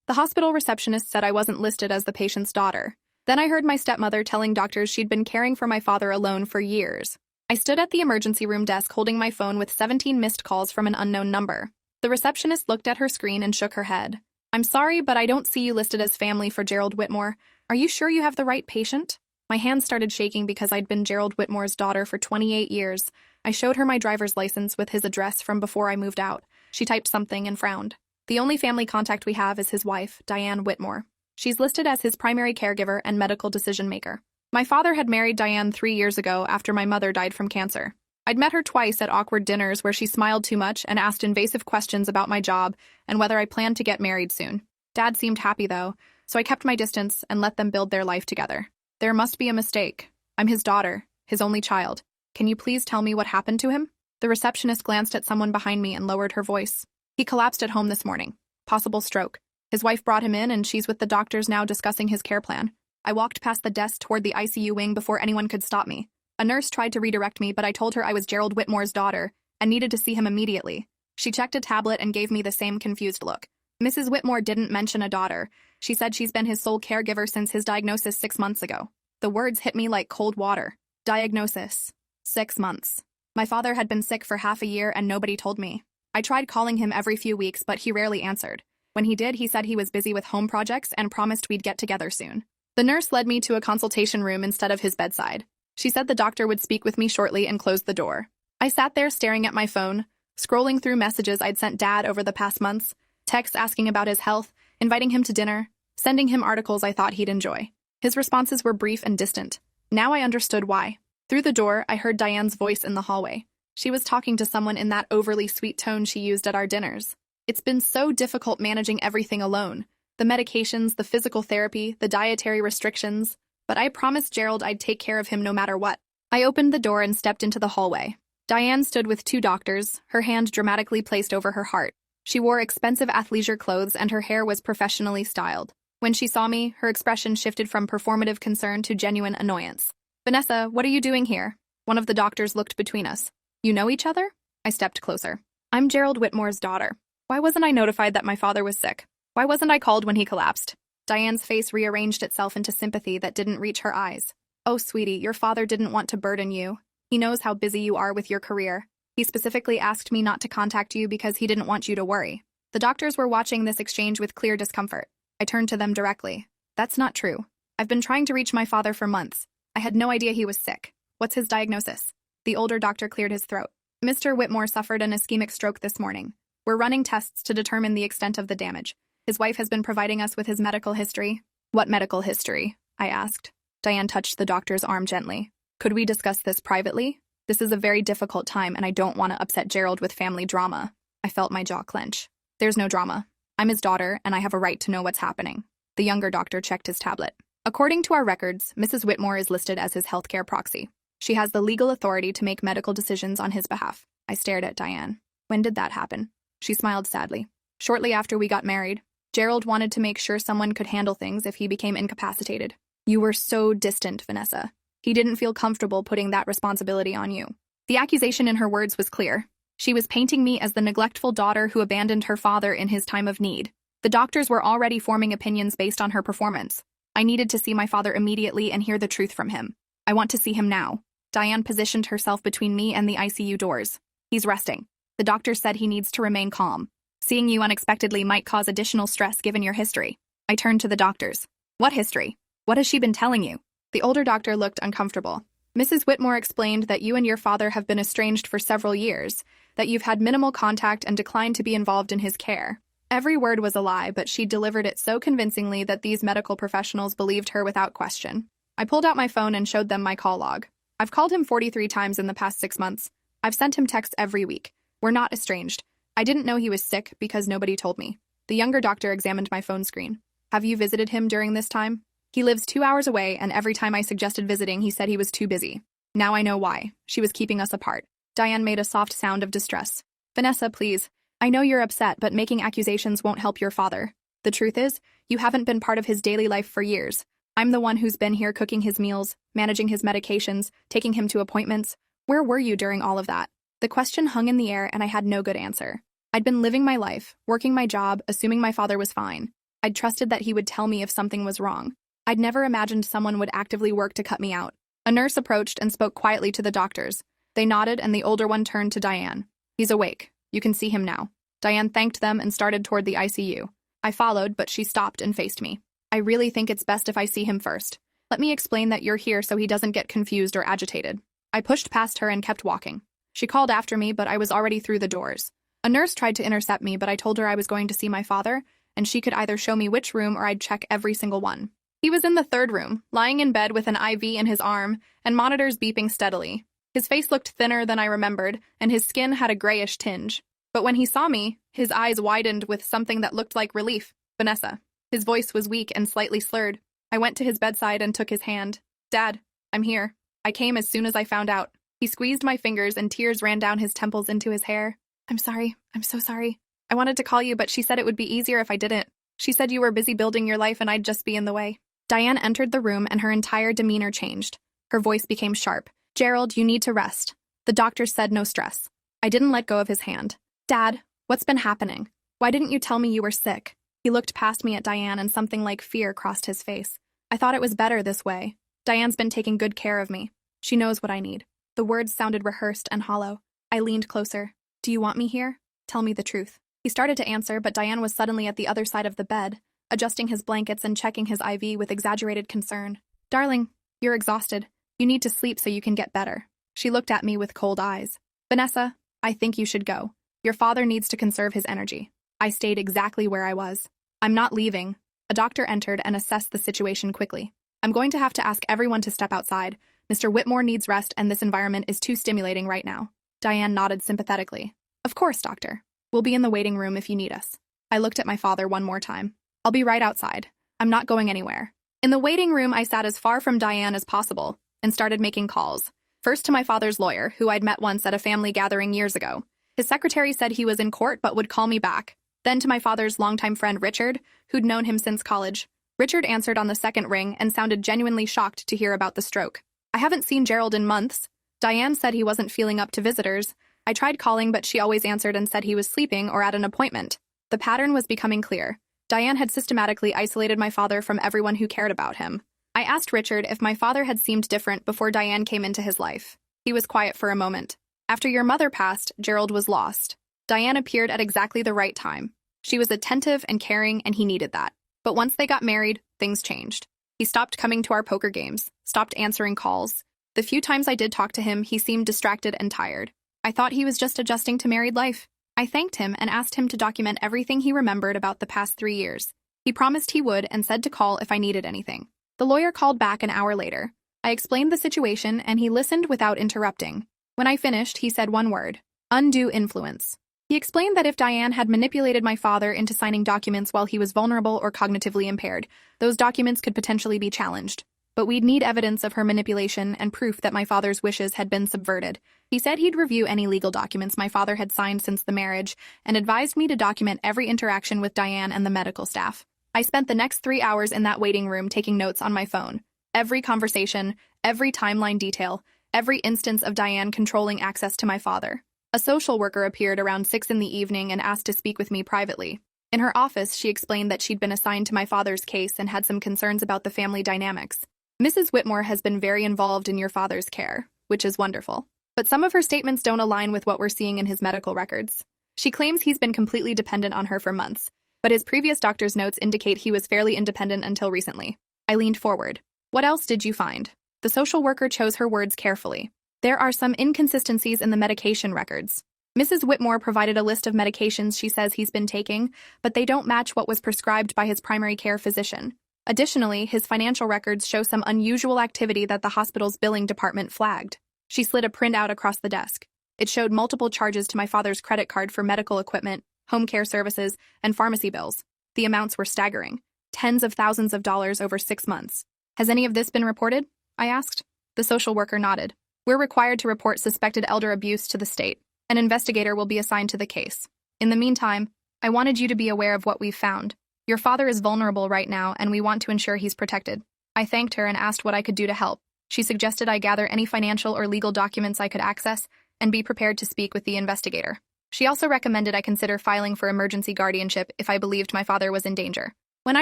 The hospital receptionist said I wasn't listed as the patient's daughter. Then I heard my stepmother telling doctors she'd been caring for my father alone for years. I stood at the emergency room desk holding my phone with 17 missed calls from an unknown number. The receptionist looked at her screen and shook her head. "I'm sorry, but I don't see you listed as family for Gerald Whitmore. Are you sure you have the right patient?" My hands started shaking because I'd been Gerald Whitmore's daughter for 28 years. I showed her my driver's license with his address from before I moved out. She typed something and frowned. "The only family contact we have is his wife, Diane Whitmore. She's listed as his primary caregiver and medical decision-maker. My father had married Diane 3 years ago after my mother died from cancer. I'd met her twice at awkward dinners where she smiled too much and asked invasive questions about my job and whether I planned to get married soon. Dad seemed happy, though, so I kept my distance and let them build their life together. There must be a mistake. I'm his daughter, his only child. Can you please tell me what happened to him?" The receptionist glanced at someone behind me and lowered her voice. "He collapsed at home this morning. Possible stroke. His wife brought him in and she's with the doctors now discussing his care plan." I walked past the desk toward the ICU wing before anyone could stop me. A nurse tried to redirect me, but I told her I was Gerald Whitmore's daughter and needed to see him immediately. She checked a tablet and gave me the same confused look. Mrs. Whitmore didn't mention a daughter. She said she's been his sole caregiver since his diagnosis 6 months ago. The words hit me like cold water. Diagnosis. 6 months. My father had been sick for half a year and nobody told me. I tried calling him every few weeks, but he rarely answered. When he did, he said he was busy with home projects and promised we'd get together soon. The nurse led me to a consultation room instead of his bedside. She said the doctor would speak with me shortly and closed the door. I sat there staring at my phone, scrolling through messages I'd sent Dad over the past months, texts asking about his health, inviting him to dinner, sending him articles I thought he'd enjoy. His responses were brief and distant. Now I understood why. Through the door, I heard Diane's voice in the hallway. She was talking to someone in that overly sweet tone she used at our dinners. "It's been so difficult managing everything alone. The medications, the physical therapy, the dietary restrictions. But I promised Gerald I'd take care of him no matter what." I opened the door and stepped into the hallway. Diane stood with 2 doctors, her hand dramatically placed over her heart. She wore expensive athleisure clothes and her hair was professionally styled. When she saw me, her expression shifted from performative concern to genuine annoyance. "Vanessa, what are you doing here?" One of the doctors looked between us. "You know each other?" I stepped closer. "I'm Gerald Whitmore's daughter. Why wasn't I notified that my father was sick? Why wasn't I called when he collapsed?" Diane's face rearranged itself into sympathy that didn't reach her eyes. "Oh, sweetie, your father didn't want to burden you. He knows how busy you are with your career. He specifically asked me not to contact you because he didn't want you to worry." The doctors were watching this exchange with clear discomfort. I turned to them directly. "That's not true. I've been trying to reach my father for months. I had no idea he was sick. What's his diagnosis?" The older doctor cleared his throat. "Mr. Whitmore suffered an ischemic stroke this morning. We're running tests to determine the extent of the damage. His wife has been providing us with his medical history." "What medical history?" I asked. Diane touched the doctor's arm gently. "Could we discuss this privately? This is a very difficult time and I don't want to upset Gerald with family drama." I felt my jaw clench. "There's no drama. I'm his daughter and I have a right to know what's happening." The younger doctor checked his tablet. "According to our records, Mrs. Whitmore is listed as his healthcare proxy. She has the legal authority to make medical decisions on his behalf." I stared at Diane. "When did that happen?" She smiled sadly. "Shortly after we got married. Gerald wanted to make sure someone could handle things if he became incapacitated." "You were so distant, Vanessa. He didn't feel comfortable putting that responsibility on you." The accusation in her words was clear. She was painting me as the neglectful daughter who abandoned her father in his time of need. The doctors were already forming opinions based on her performance. I needed to see my father immediately and hear the truth from him. "I want to see him now." Diane positioned herself between me and the ICU doors. "He's resting. The doctor said he needs to remain calm. Seeing you unexpectedly might cause additional stress given your history." I turned to the doctors. "What history? What has she been telling you?" The older doctor looked uncomfortable. "Mrs. Whitmore explained that you and your father have been estranged for several years, that you've had minimal contact and declined to be involved in his care." Every word was a lie, but she delivered it so convincingly that these medical professionals believed her without question. I pulled out my phone and showed them my call log. "I've called him 43 times in the past 6 months. I've sent him texts every week. We're not estranged. I didn't know he was sick because nobody told me." The younger doctor examined my phone screen. "Have you visited him during this time?" "He lives 2 hours away, and every time I suggested visiting, he said he was too busy." Now I know why. She was keeping us apart. Diane made a soft sound of distress. "Vanessa, please. I know you're upset, but making accusations won't help your father. The truth is, you haven't been part of his daily life for years. I'm the one who's been here cooking his meals, managing his medications, taking him to appointments. Where were you during all of that?" The question hung in the air and I had no good answer. I'd been living my life, working my job, assuming my father was fine. I'd trusted that he would tell me if something was wrong. I'd never imagined someone would actively work to cut me out. A nurse approached and spoke quietly to the doctors. They nodded, and the older one turned to Diane. "He's awake. You can see him now." Diane thanked them and started toward the ICU. I followed, but she stopped and faced me. "I really think it's best if I see him first. Let me explain that you're here so he doesn't get confused or agitated." I pushed past her and kept walking. She called after me, but I was already through the doors. A nurse tried to intercept me, but I told her I was going to see my father, and she could either show me which room or I'd check every single one. He was in the third room, lying in bed with an IV in his arm and monitors beeping steadily. His face looked thinner than I remembered, and his skin had a grayish tinge. But when he saw me, his eyes widened with something that looked like relief. "Vanessa." His voice was weak and slightly slurred. I went to his bedside and took his hand. "Dad, I'm here. I came as soon as I found out." He squeezed my fingers and tears ran down his temples into his hair. "I'm sorry. I'm so sorry. I wanted to call you, but she said it would be easier if I didn't. She said you were busy building your life and I'd just be in the way." Diane entered the room and her entire demeanor changed. Her voice became sharp. "Gerald, you need to rest." The doctor said no stress. I didn't let go of his hand. "Dad, what's been happening? Why didn't you tell me you were sick?" He looked past me at Diane and something like fear crossed his face. "I thought it was better this way. Diane's been taking good care of me. She knows what I need." The words sounded rehearsed and hollow. I leaned closer. "Do you want me here? Tell me the truth." He started to answer, but Diane was suddenly at the other side of the bed, adjusting his blankets and checking his IV with exaggerated concern. "Darling, you're exhausted. You need to sleep so you can get better." She looked at me with cold eyes. "Vanessa, I think you should go. Your father needs to conserve his energy." I stayed exactly where I was. "I'm not leaving." A doctor entered and assessed the situation quickly. "I'm going to have to ask everyone to step outside. Mr. Whitmore needs rest and this environment is too stimulating right now." Diane nodded sympathetically. "Of course, doctor. We'll be in the waiting room if you need us." I looked at my father one more time. "I'll be right outside. I'm not going anywhere." In the waiting room, I sat as far from Diane as possible and started making calls. First to my father's lawyer, who I'd met once at a family gathering years ago. His secretary said he was in court but would call me back. Then to my father's longtime friend Richard, who'd known him since college. Richard answered on the second ring and sounded genuinely shocked to hear about the stroke. "I haven't seen Gerald in months." Diane said he wasn't feeling up to visitors. I tried calling, but she always answered and said he was sleeping or at an appointment. The pattern was becoming clear. Diane had systematically isolated my father from everyone who cared about him. I asked Richard if my father had seemed different before Diane came into his life. He was quiet for a moment. "After your mother passed, Gerald was lost. Diane appeared at exactly the right time. She was attentive and caring, and he needed that. But once they got married, things changed. He stopped coming to our poker games, stopped answering calls. The few times I did talk to him, he seemed distracted and tired. I thought he was just adjusting to married life." I thanked him and asked him to document everything he remembered about the past 3 years. He promised he would and said to call if I needed anything. The lawyer called back an hour later. I explained the situation and he listened without interrupting. When I finished, he said one word: undue influence. He explained that if Diane had manipulated my father into signing documents while he was vulnerable or cognitively impaired, those documents could potentially be challenged. But we'd need evidence of her manipulation and proof that my father's wishes had been subverted. He said he'd review any legal documents my father had signed since the marriage and advised me to document every interaction with Diane and the medical staff. I spent the next 3 hours in that waiting room taking notes on my phone. Every conversation, every timeline detail, every instance of Diane controlling access to my father. A social worker appeared around 6 in the evening and asked to speak with me privately. In her office, she explained that she'd been assigned to my father's case and had some concerns about the family dynamics. "Mrs. Whitmore has been very involved in your father's care, which is wonderful. But some of her statements don't align with what we're seeing in his medical records. She claims he's been completely dependent on her for months, but his previous doctor's notes indicate he was fairly independent until recently." I leaned forward. "What else did you find?" The social worker chose her words carefully. "There are some inconsistencies in the medication records. Mrs. Whitmore provided a list of medications she says he's been taking, but they don't match what was prescribed by his primary care physician. Additionally, his financial records show some unusual activity that the hospital's billing department flagged." She slid a printout across the desk. It showed multiple charges to my father's credit card for medical equipment, home care services, and pharmacy bills. The amounts were staggering. Tens of thousands of dollars over 6 months. "Has any of this been reported?" I asked. The social worker nodded. "We're required to report suspected elder abuse to the state. An investigator will be assigned to the case. In the meantime, I wanted you to be aware of what we've found. Your father is vulnerable right now, and we want to ensure he's protected." I thanked her and asked what I could do to help. She suggested I gather any financial or legal documents I could access and be prepared to speak with the investigator. She also recommended I consider filing for emergency guardianship if I believed my father was in danger. When I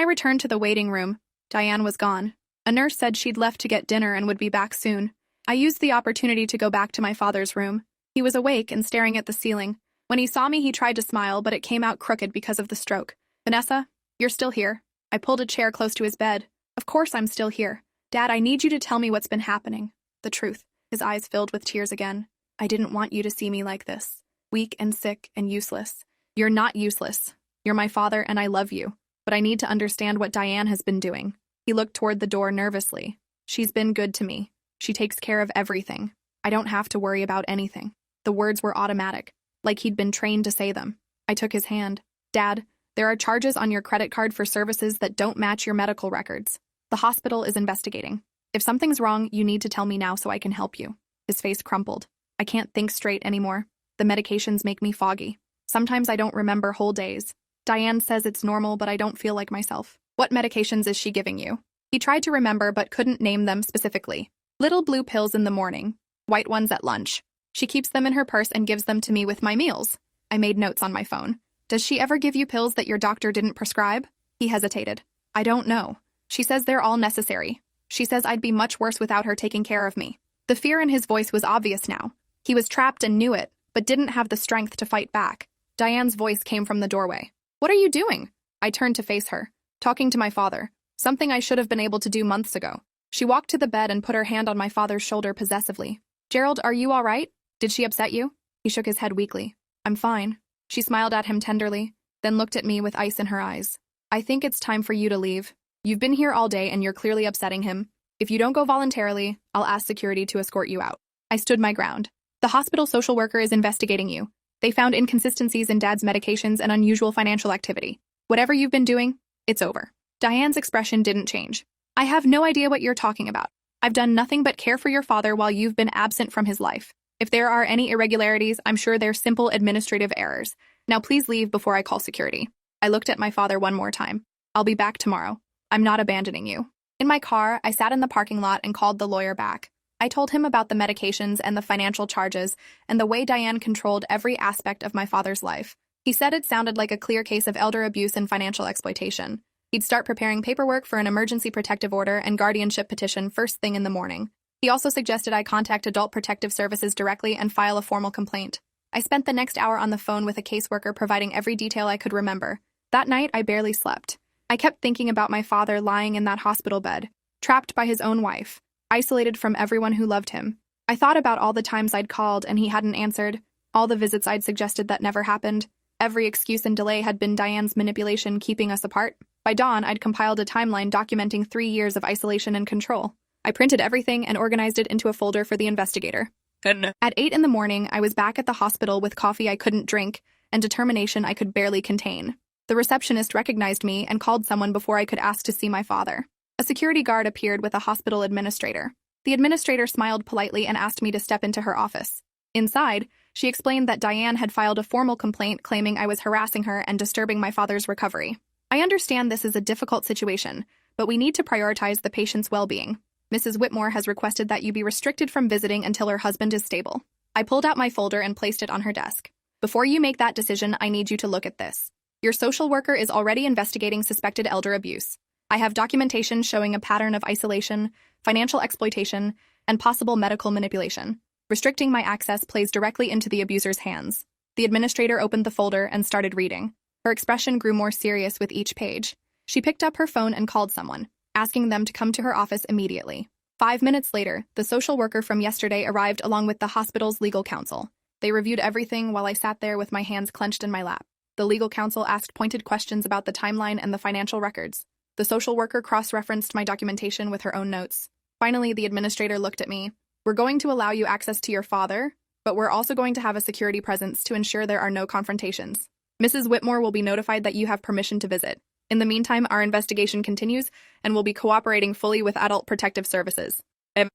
returned to the waiting room, Diane was gone. A nurse said she'd left to get dinner and would be back soon. I used the opportunity to go back to my father's room. He was awake and staring at the ceiling. When he saw me, he tried to smile, but it came out crooked because of the stroke. Vanessa, you're still here. I pulled a chair close to his bed. Of course I'm still here. Dad, I need you to tell me what's been happening. The truth. His eyes filled with tears again. I didn't want you to see me like this. Weak and sick and useless. You're not useless. You're my father and I love you. But I need to understand what Diane has been doing. He looked toward the door nervously. She's been good to me. She takes care of everything. I don't have to worry about anything. The words were automatic, like he'd been trained to say them. I took his hand. Dad, there are charges on your credit card for services that don't match your medical records. The hospital is investigating. If something's wrong, you need to tell me now so I can help you. His face crumpled. I can't think straight anymore. The medications make me foggy. Sometimes I don't remember whole days. Diane says it's normal, but I don't feel like myself. What medications is she giving you? He tried to remember but couldn't name them specifically. Little blue pills in the morning, white ones at lunch. She keeps them in her purse and gives them to me with my meals. I made notes on my phone. Does she ever give you pills that your doctor didn't prescribe? He hesitated. I don't know. She says they're all necessary. She says I'd be much worse without her taking care of me. The fear in his voice was obvious now. He was trapped and knew it, but didn't have the strength to fight back. Diane's voice came from the doorway. What are you doing? I turned to face her. Talking to my father. Something I should have been able to do months ago. She walked to the bed and put her hand on my father's shoulder possessively. Gerald, are you all right? Did she upset you? He shook his head weakly. I'm fine. She smiled at him tenderly, then looked at me with ice in her eyes. I think it's time for you to leave. You've been here all day and you're clearly upsetting him. If you don't go voluntarily, I'll ask security to escort you out. I stood my ground. The hospital social worker is investigating you. They found inconsistencies in Dad's medications and unusual financial activity. Whatever you've been doing, it's over. Diane's expression didn't change. I have no idea what you're talking about. I've done nothing but care for your father while you've been absent from his life. If there are any irregularities, I'm sure they're simple administrative errors. Now please leave before I call security. I looked at my father one more time. I'll be back tomorrow. I'm not abandoning you. In my car, I sat in the parking lot and called the lawyer back. I told him about the medications and the financial charges and the way Diane controlled every aspect of my father's life. He said it sounded like a clear case of elder abuse and financial exploitation. He'd start preparing paperwork for an emergency protective order and guardianship petition first thing in the morning. He also suggested I contact Adult Protective Services directly and file a formal complaint. I spent the next hour on the phone with a caseworker providing every detail I could remember. That night, I barely slept. I kept thinking about my father lying in that hospital bed, trapped by his own wife, isolated from everyone who loved him. I thought about all the times I'd called and he hadn't answered, all the visits I'd suggested that never happened. Every excuse and delay had been Diane's manipulation keeping us apart. By dawn, I'd compiled a timeline documenting 3 years of isolation and control. I printed everything and organized it into a folder for the investigator. At 8 in the morning, I was back at the hospital with coffee I couldn't drink and determination I could barely contain. The receptionist recognized me and called someone before I could ask to see my father. A security guard appeared with a hospital administrator. The administrator smiled politely and asked me to step into her office. Inside, she explained that Diane had filed a formal complaint claiming I was harassing her and disturbing my father's recovery. I understand this is a difficult situation, but we need to prioritize the patient's well-being. Mrs. Whitmore has requested that you be restricted from visiting until her husband is stable. I pulled out my folder and placed it on her desk. Before you make that decision, I need you to look at this. Your social worker is already investigating suspected elder abuse. I have documentation showing a pattern of isolation, financial exploitation, and possible medical manipulation. Restricting my access plays directly into the abuser's hands. The administrator opened the folder and started reading. Her expression grew more serious with each page. She picked up her phone and called someone, asking them to come to her office immediately. 5 minutes later, the social worker from yesterday arrived along with the hospital's legal counsel. They reviewed everything while I sat there with my hands clenched in my lap. The legal counsel asked pointed questions about the timeline and the financial records. The social worker cross-referenced my documentation with her own notes. Finally, the administrator looked at me. We're going to allow you access to your father, but we're also going to have a security presence to ensure there are no confrontations. Mrs. Whitmore will be notified that you have permission to visit. In the meantime, our investigation continues, and we'll be cooperating fully with Adult Protective Services.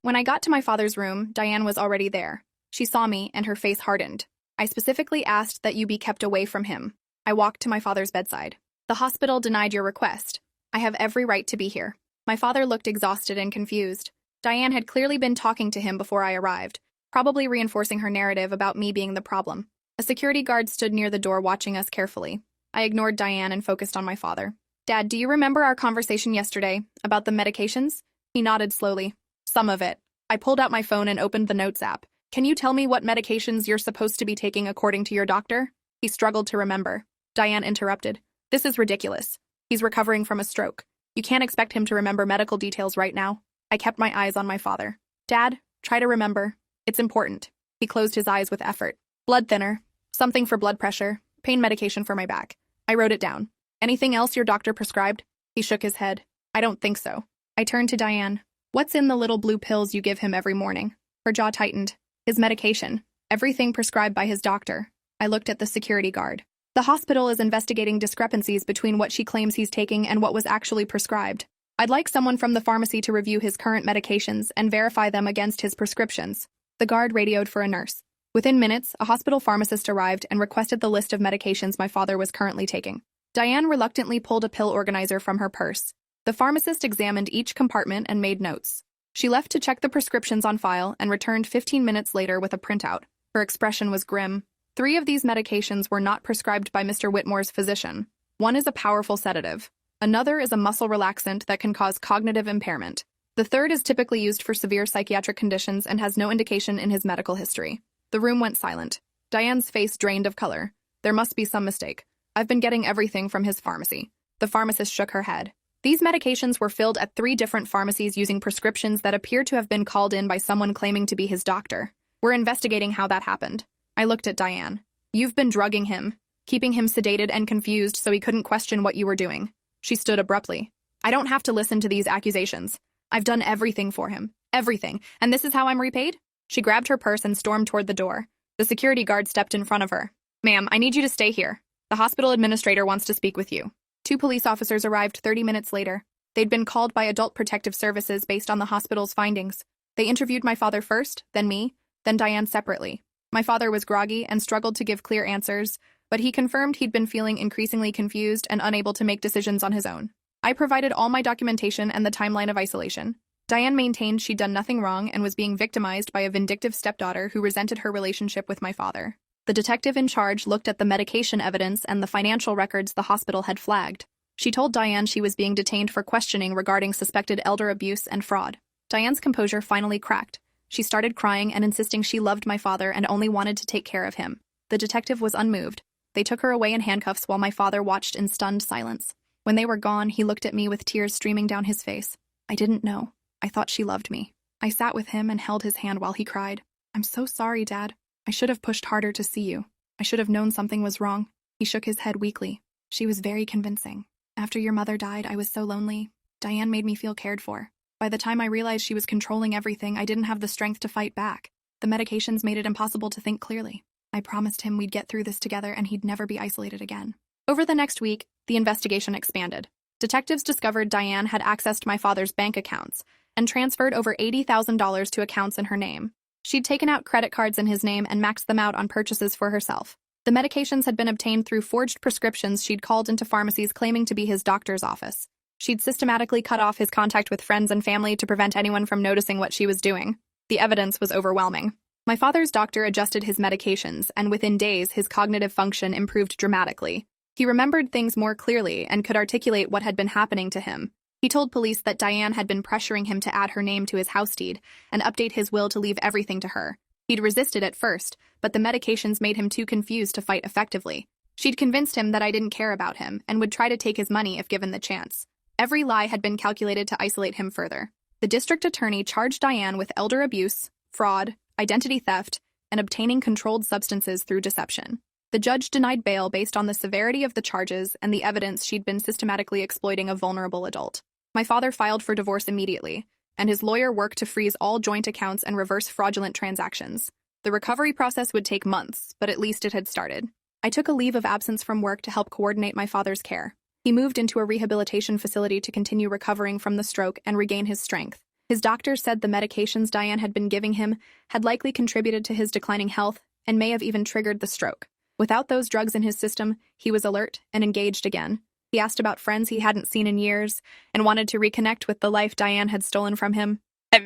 When I got to my father's room, Diane was already there. She saw me, and her face hardened. I specifically asked that you be kept away from him. I walked to my father's bedside. The hospital denied your request. I have every right to be here. My father looked exhausted and confused. Diane had clearly been talking to him before I arrived, probably reinforcing her narrative about me being the problem. A security guard stood near the door watching us carefully. I ignored Diane and focused on my father. Dad, do you remember our conversation yesterday about the medications? He nodded slowly. Some of it. I pulled out my phone and opened the Notes app. Can you tell me what medications you're supposed to be taking according to your doctor? He struggled to remember. Diane interrupted. This is ridiculous. He's recovering from a stroke. You can't expect him to remember medical details right now. I kept my eyes on my father. Dad, try to remember. It's important. He closed his eyes with effort. Blood thinner. Something for blood pressure. Pain medication for my back. I wrote it down. Anything else your doctor prescribed? He shook his head. I don't think so. I turned to Diane. What's in the little blue pills you give him every morning? Her jaw tightened. His medication. Everything prescribed by his doctor. I looked at the security guard. The hospital is investigating discrepancies between what she claims he's taking and what was actually prescribed. I'd like someone from the pharmacy to review his current medications and verify them against his prescriptions. The guard radioed for a nurse. Within minutes, a hospital pharmacist arrived and requested the list of medications my father was currently taking. Diane reluctantly pulled a pill organizer from her purse. The pharmacist examined each compartment and made notes. She left to check the prescriptions on file and returned 15 minutes later with a printout. Her expression was grim. 3 of these medications were not prescribed by Mr. Whitmore's physician. One is a powerful sedative. Another is a muscle relaxant that can cause cognitive impairment. The third is typically used for severe psychiatric conditions and has no indication in his medical history. The room went silent. Diane's face drained of color. There must be some mistake. I've been getting everything from his pharmacy. The pharmacist shook her head. These medications were filled at 3 different pharmacies using prescriptions that appear to have been called in by someone claiming to be his doctor. We're investigating how that happened. I looked at Diane. You've been drugging him, keeping him sedated and confused so he couldn't question what you were doing. She stood abruptly. I don't have to listen to these accusations. I've done everything for him. Everything. And this is how I'm repaid? She grabbed her purse and stormed toward the door. The security guard stepped in front of her. Ma'am, I need you to stay here. The hospital administrator wants to speak with you. 2 police officers arrived 30 minutes later. They'd been called by Adult Protective Services based on the hospital's findings. They interviewed my father first, then me, then Diane separately. My father was groggy and struggled to give clear answers, but he confirmed he'd been feeling increasingly confused and unable to make decisions on his own. I provided all my documentation and the timeline of isolation. Diane maintained she'd done nothing wrong and was being victimized by a vindictive stepdaughter who resented her relationship with my father. The detective in charge looked at the medication evidence and the financial records the hospital had flagged. She told Diane she was being detained for questioning regarding suspected elder abuse and fraud. Diane's composure finally cracked. She started crying and insisting she loved my father and only wanted to take care of him. The detective was unmoved. They took her away in handcuffs while my father watched in stunned silence. When they were gone, he looked at me with tears streaming down his face. I didn't know. I thought she loved me. I sat with him and held his hand while he cried. I'm so sorry, Dad. I should have pushed harder to see you. I should have known something was wrong. He shook his head weakly. She was very convincing. After your mother died, I was so lonely. Diane made me feel cared for. By the time I realized she was controlling everything, I didn't have the strength to fight back. The medications made it impossible to think clearly. I promised him we'd get through this together and he'd never be isolated again. Over the next week, the investigation expanded. Detectives discovered Diane had accessed my father's bank accounts and transferred over $80,000 to accounts in her name. She'd taken out credit cards in his name and maxed them out on purchases for herself. The medications had been obtained through forged prescriptions she'd called into pharmacies claiming to be his doctor's office. She'd systematically cut off his contact with friends and family to prevent anyone from noticing what she was doing. The evidence was overwhelming. My father's doctor adjusted his medications, and within days, his cognitive function improved dramatically. He remembered things more clearly and could articulate what had been happening to him. He told police that Diane had been pressuring him to add her name to his house deed and update his will to leave everything to her. He'd resisted at first, but the medications made him too confused to fight effectively. She'd convinced him that I didn't care about him and would try to take his money if given the chance. Every lie had been calculated to isolate him further. The district attorney charged Diane with elder abuse, fraud, identity theft, and obtaining controlled substances through deception. The judge denied bail based on the severity of the charges and the evidence she'd been systematically exploiting a vulnerable adult. My father filed for divorce immediately, and his lawyer worked to freeze all joint accounts and reverse fraudulent transactions. The recovery process would take months, but at least it had started. I took a leave of absence from work to help coordinate my father's care. He moved into a rehabilitation facility to continue recovering from the stroke and regain his strength. His doctors said the medications Diane had been giving him had likely contributed to his declining health and may have even triggered the stroke. Without those drugs in his system, he was alert and engaged again. He asked about friends he hadn't seen in years and wanted to reconnect with the life Diane had stolen from him.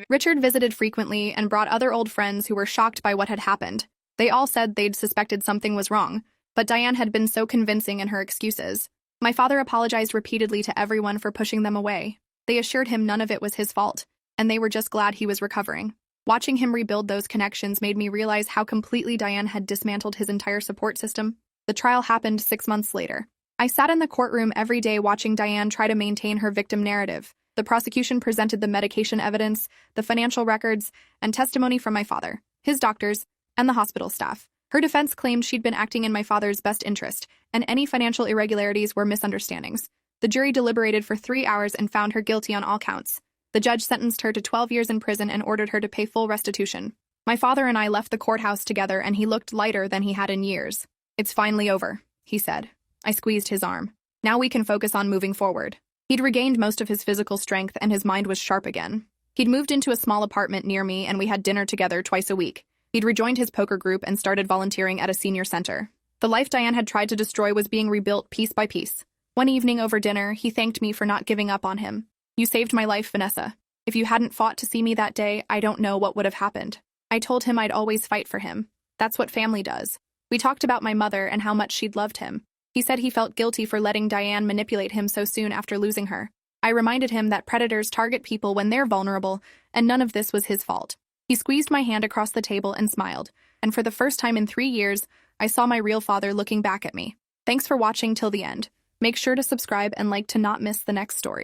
Richard visited frequently and brought other old friends who were shocked by what had happened. They all said they'd suspected something was wrong, but Diane had been so convincing in her excuses. My father apologized repeatedly to everyone for pushing them away. They assured him none of it was his fault, and they were just glad he was recovering. Watching him rebuild those connections made me realize how completely Diane had dismantled his entire support system. The trial happened 6 months later. I sat in the courtroom every day watching Diane try to maintain her victim narrative. The prosecution presented the medication evidence, the financial records, and testimony from my father, his doctors, and the hospital staff. Her defense claimed she'd been acting in my father's best interest, and any financial irregularities were misunderstandings. The jury deliberated for 3 hours and found her guilty on all counts. The judge sentenced her to 12 years in prison and ordered her to pay full restitution. My father and I left the courthouse together, and he looked lighter than he had in years. "It's finally over," he said. I squeezed his arm. "Now we can focus on moving forward." He'd regained most of his physical strength, and his mind was sharp again. He'd moved into a small apartment near me, and we had dinner together twice a week. He'd rejoined his poker group and started volunteering at a senior center. The life Diane had tried to destroy was being rebuilt piece by piece. One evening over dinner, he thanked me for not giving up on him. "You saved my life, Vanessa. If you hadn't fought to see me that day, I don't know what would have happened." I told him I'd always fight for him. That's what family does. We talked about my mother and how much she'd loved him. He said he felt guilty for letting Diane manipulate him so soon after losing her. I reminded him that predators target people when they're vulnerable, and none of this was his fault. He squeezed my hand across the table and smiled, and for the first time in 3 years, I saw my real father looking back at me. Thanks for watching till the end. Make sure to subscribe and like to not miss the next story.